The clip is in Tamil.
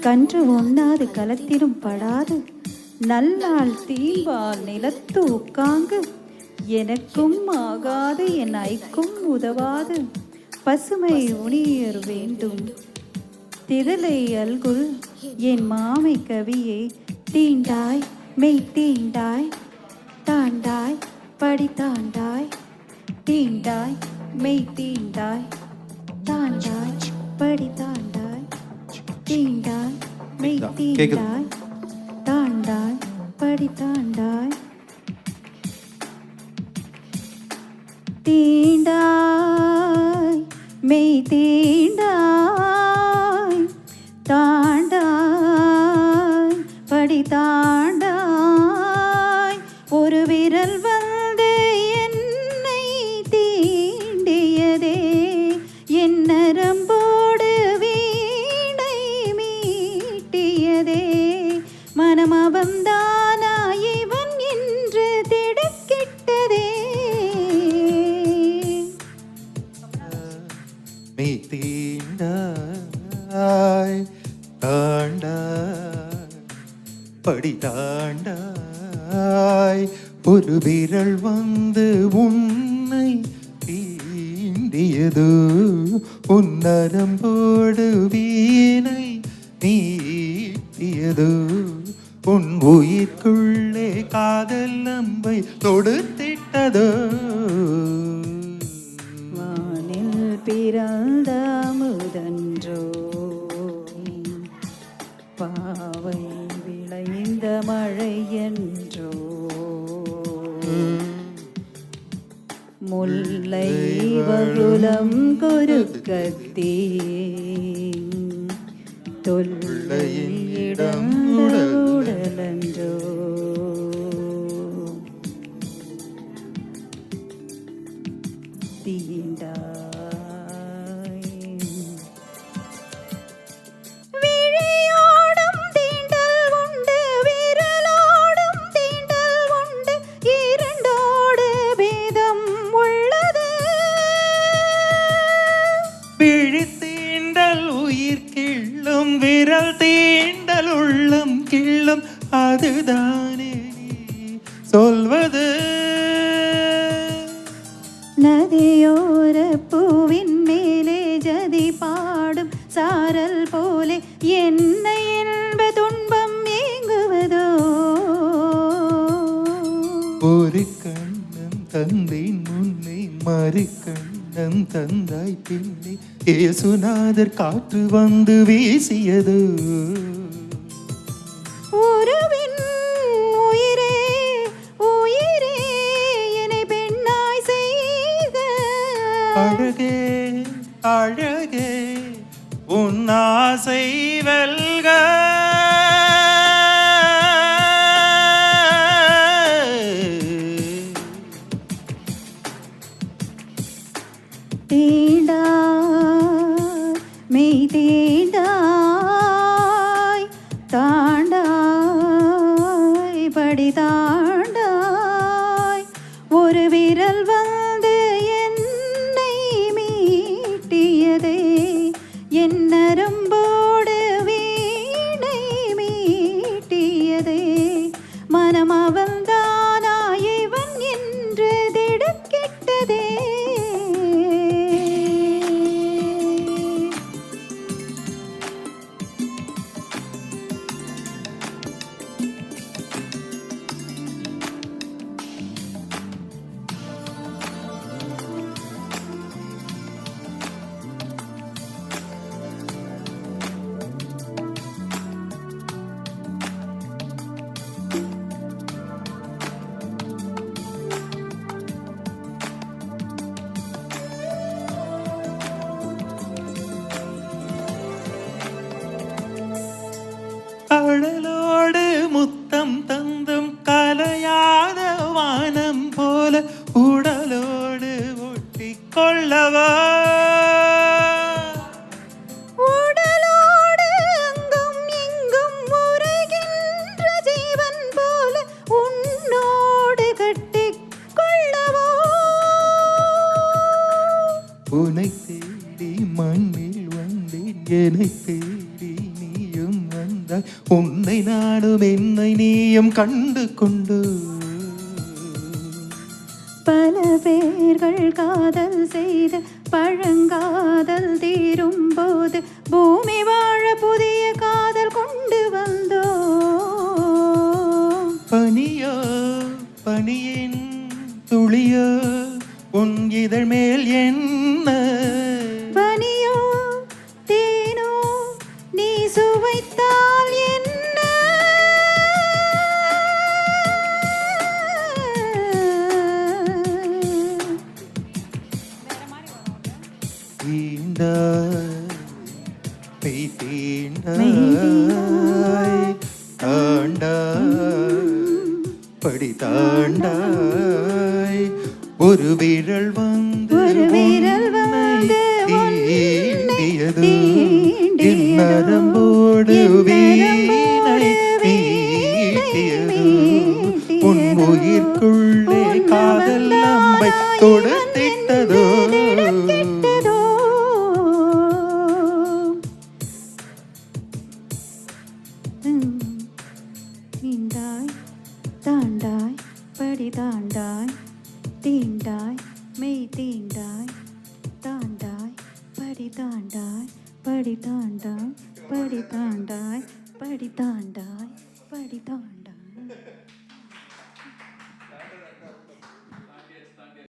கன்று உண்ணாது களத்திலும் படாது நல்லாள் தீம்பால் நிலத்து உட்காங்கு எனக்கும் ஆகாது என் ஐக்கும் உதவாது பசுமை உணியர் வேண்டும் திரளை அல்குல் என் மாமை கவியே தீண்டாய் மெய் தீண்டாய் தாண்டாய் படி தாண்டாய் தீண்டாய் மெய் தீண்டாய் தாண்டாய் படி தாண்டாய் தீண்டாய் மெய் தீண்டாய் தாண்டாய் படி தாண்டாய் தீண்டாய் மெய் தீண்டாய் தாண்டாய் படி தாண்டாய் ஒரு விரல் வந்து என்னை தீண்டியதே என் நரம்போடு வீணை மீட்டியதே மனம் அவன்தானா இவன் என்று திடுக்கிட்டதே மெய் தீண்டாய் தாண்டாய் படி தாண்டாய் ஒரு விரல் வந்து உன்னை தீண்டியது உன் நரம்போடு வீணை நீட்டியது உன் உயிர்க்குள்ளே காதல் நம்பை தொடுத்திட்டது வானில் பிறந்த முதன்றோ பாவை விளைந்த மழை என்றோ முல்லை வகுலம் குறுக்கத்தே தொல்லையிடம் உடலன்றோ தீண்டாய் விழியோடும் தீண்டல் உண்டு விரலோடும் தீண்டல் உண்டு இரண்டோடு பேதம் உள்ளது விழி தீண்டல் உயிர் கிள்ளும் விரல் தீண்டல் உள்ளம் கிள்ளும் அதுதானே சொல்வது நதியோர பூவின் மேலே ஜதி பாடும் சாரல் போலே என்னை என்ப துன்பம் ஏங்குவதோ ஒரு கண்ணம் தந்தேன் முன்னை மறு கண்ணம் தந்தாய் பிள்ளை ஏசுநாதர் காற்று வந்து வீசியது உறவின் உயிரே உயிரே என்னை பெண்ணாய் செய்த அழகே அழகே உன் ஆசை வெல்க தீண்டாய் மெய் தீண்டாய் தாண்டாய் படி தாண்டாய் ஒரு விரல் வந்து என்னை மீட்டியதே என் நரம்போடு வீணை மீட்டியதே மனம் அவன்தானா இவன் என்று திடுக்கிட்டதே கடலோடு முத்தம் தந்தும் கலையாத வானம் போல உடலோடு ஒட்டி கொள்ளவா உடலோடு அங்கும் இங்கும் உறைகின்ற ஜீவன் போல உன்னோடு கட்டிக் கொள்ளவோ உனை தேடி மண்ணில் வந்தேன் என்னை தேடி நீயும் செய்தாய் உன்னை நானும் என்னை நீயும் கண்டு கொண்டு பல பேர்கள் காதல் செய்து பழங்காதல் தீரும் போது பூமி வாழ புதிய காதல் கொண்டு வந்தோ பனியோ பனியின் துளியோ உன் இதழ் மேல் என்ன பனியோ தேனோ நீ சுவைத்தால் என்ன படி தாண்டாய் ஒரு விரல் வந்து தீண்டியது நரம்போடு வீணை மீட்டியது உன் உயிர்க்குள்ளே காதல் அம்பை தொடுத்திட்டதோ தீண்டாய் தாண்டாய் படி தாண்டாய் தீண்டாய் மெய் தீண்டாய் தாண்டாய் படி தாண்டாய் படி தாண்டாய் படி தாண்டாய் படி தாண்டாய் படி தாண்டாய்